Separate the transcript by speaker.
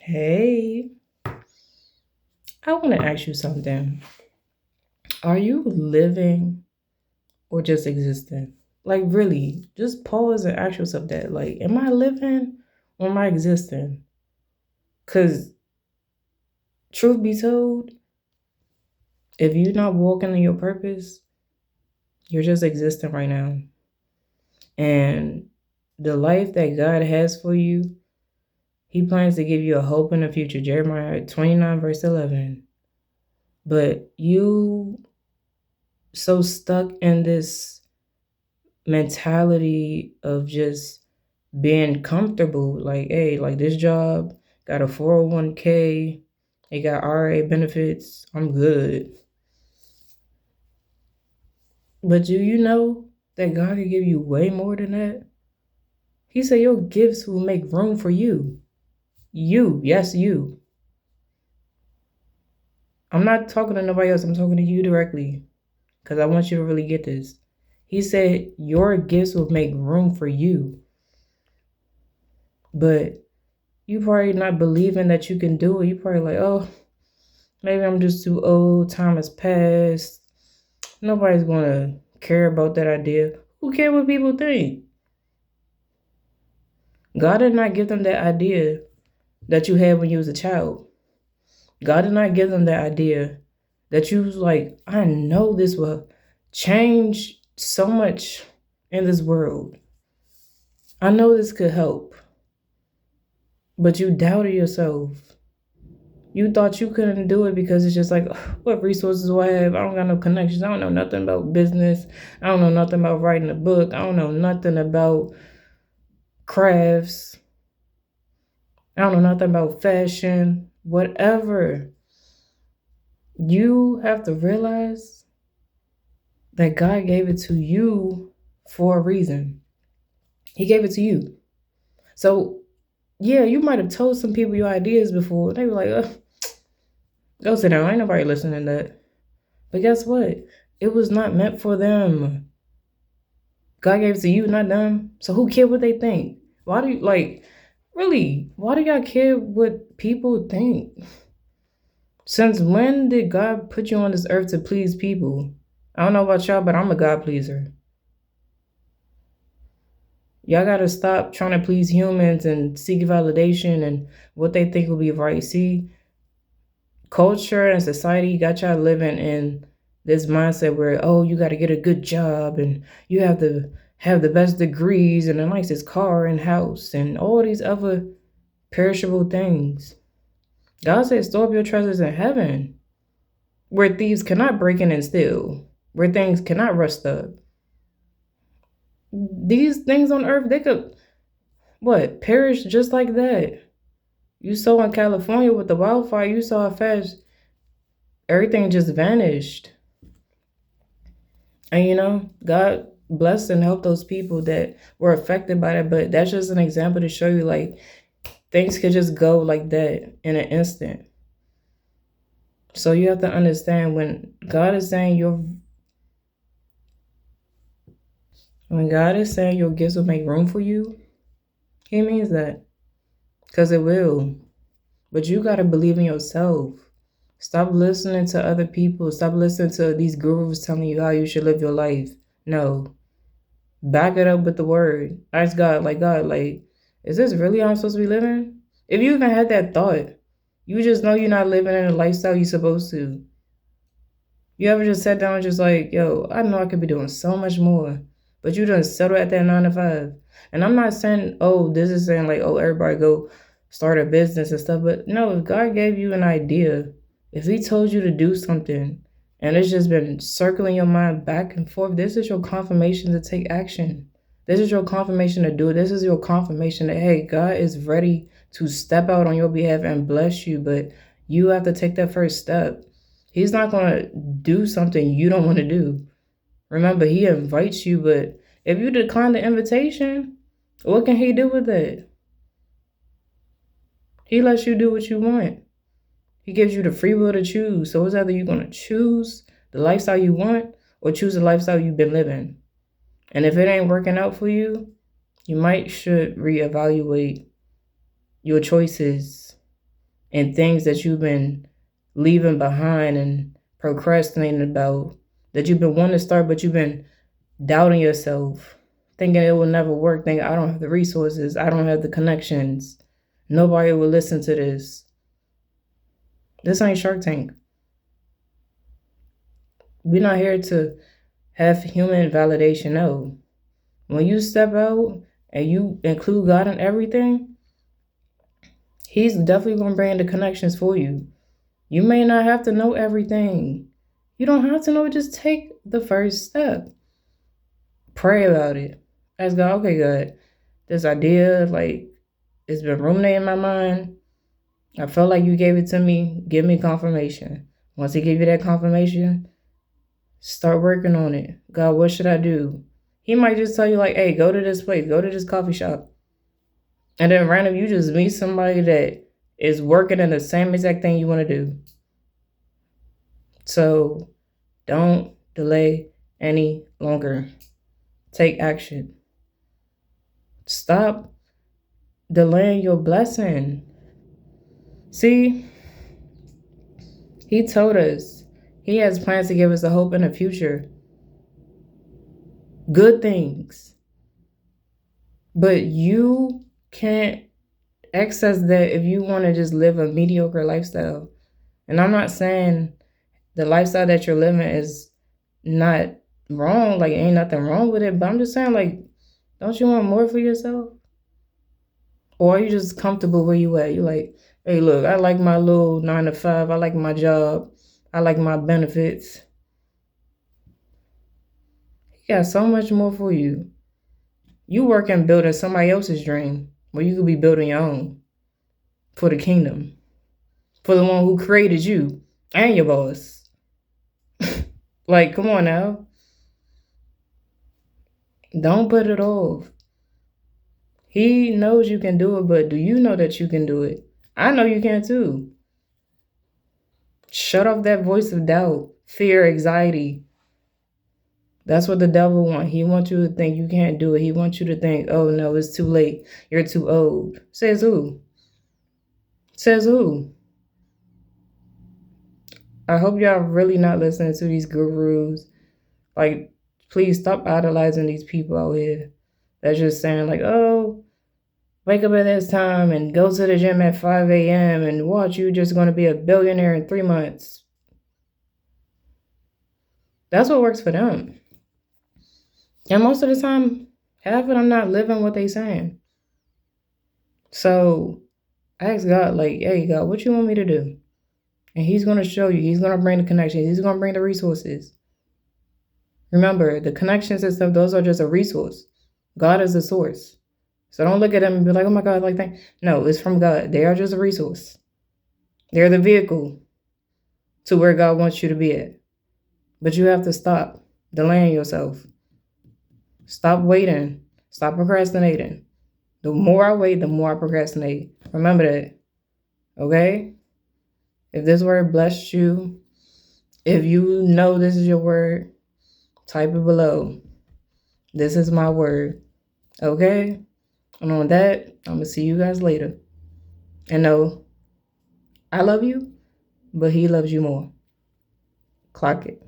Speaker 1: Hey, I want to ask you something. Are you living or just existing? Like, really, just pause and ask yourself that. Like, am I living or am I existing? Because, truth be told, if you're not walking in your purpose, you're just existing right now. And the life that God has for you, He plans to give you a hope in the future. Jeremiah 29, verse 11. But you so stuck in this mentality of just being comfortable. Like, hey, like this job got a 401k, it got RA benefits, I'm good. But do you know that God can give you way more than that? He said your gifts will make room for you. You, yes, you. I'm not talking to nobody else, I'm talking to you directly because I want you to really get this. He said your gifts will make room for you. But you probably not believing that you can do it. You probably like, oh, maybe I'm just too old. Time has passed. Nobody's gonna care about that idea. Who cares what people think? God did not give them that idea that you had when you was a child. God did not give them that idea that you was like, I know this will change so much in this world. I know this could help. But you doubted yourself. You thought you couldn't do it because it's just like, what resources do I have? I don't got no connections. I don't know nothing about business. I don't know nothing about writing a book. I don't know nothing about crafts. I don't know nothing about fashion. Whatever. You have to realize that God gave it to you for a reason. He gave it to you. So, yeah, you might have told some people your ideas before. They were like, go sit down. Ain't nobody listening to that. But guess what? It was not meant for them. God gave it to you, not them. So who care what they think? Why do you really? Why do y'all care what people think? Since when did God put you on this earth to please people? I don't know about y'all, but I'm a God pleaser. Y'all gotta stop trying to please humans and seek validation and what they think will be right. See, culture and society got y'all living in this mindset where, oh, you got to get a good job and you have to have the best degrees and the nicest car and house and all these other perishable things. God said, store up your treasures in heaven where thieves cannot break in and steal, where things cannot rust up. These things on earth, they could, what, perish just like that. You saw in California with the wildfire, you saw how fast everything just vanished. And God blessed and helped those people that were affected by that. But that's just an example to show you like things could just go like that in an instant. So you have to understand when God is saying your gifts will make room for you, He means that. Because it will. But you gotta believe in yourself. Stop listening to other people. Stop listening to these gurus telling you how you should live your life. No. Back it up with the word. Ask God, is this really how I'm supposed to be living? If you even had that thought, you just know you're not living in the lifestyle you're supposed to. You ever just sat down and just like, yo, I know I could be doing so much more, but you done settle at that 9 to 5. And I'm not saying, oh, this is saying like, oh, everybody go start a business and stuff. But no, if God gave you an idea, if He told you to do something, and it's just been circling your mind back and forth, this is your confirmation to take action. This is your confirmation to do it. This is your confirmation that, hey, God is ready to step out on your behalf and bless you, but you have to take that first step. He's not going to do something you don't want to do. Remember, He invites you, but if you decline the invitation, what can He do with it? He lets you do what you want. He gives you the free will to choose. So it's either you're going to choose the lifestyle you want or choose the lifestyle you've been living. And if it ain't working out for you, you should reevaluate your choices. and things that you've been leaving behind and procrastinating about, that you've been wanting to start, but you've been doubting yourself, thinking it will never work, thinking I don't have the resources, I don't have the connections, nobody will listen to this. This ain't Shark Tank. We're not here to have human validation. No. When you step out and you include God in everything, He's definitely going to bring the connections for you. You may not have to know everything. You don't have to know. Just take the first step. Pray about it. Ask God, okay, God, this idea, like, it's been ruminating in my mind. I felt like you gave it to me. Give me confirmation. Once He give you that confirmation, start working on it. God, what should I do? He might just tell you, like, hey, go to this place, go to this coffee shop. And then random, you just meet somebody that is working in the same exact thing you want to do. So don't delay any longer. Take action. Stop delaying your blessing. See, He told us He has plans to give us a hope in the future. Good things. But you can't access that if you want to just live a mediocre lifestyle. And I'm not saying the lifestyle that you're living is not wrong, like ain't nothing wrong with it, but I'm just saying, like, don't you want more for yourself? Or are you just comfortable where you at? You like, hey, look, I like my little 9 to 5, I like my job, I like my benefits. He got so much more for you. You working building somebody else's dream where you could be building your own for the kingdom, for the one who created you and your boss. Like, come on now. Don't put it off. He knows you can do it, but do you know that you can do it? I know you can too. Shut off that voice of doubt, fear, anxiety. That's what the devil wants. He wants you to think you can't do it. He wants you to think, oh no, it's too late. You're too old. Says who? Says who? I hope y'all really not listening to these gurus. Like, please stop idolizing these people out here. That's just saying, like, oh, wake up at this time and go to the gym at 5 a.m. and watch, you just going to be a billionaire in 3 months. That's what works for them. And most of the time, half of them not living what they saying. So ask God, like, hey, God, what you want me to do? And He's going to show you. He's going to bring the connections. He's going to bring the resources. Remember, the connections and stuff, those are just a resource. God is the source. So don't look at them and be like, oh my God, like that. No, it's from God. They are just a resource. They're the vehicle to where God wants you to be at. But you have to stop delaying yourself. Stop waiting. Stop procrastinating. The more I wait, the more I procrastinate. Remember that. Okay? If this word blessed you, if you know this is your word, type it below. This is my word. Okay? And on that, I'm going to see you guys later. And know, I love you, but He loves you more. Clock it.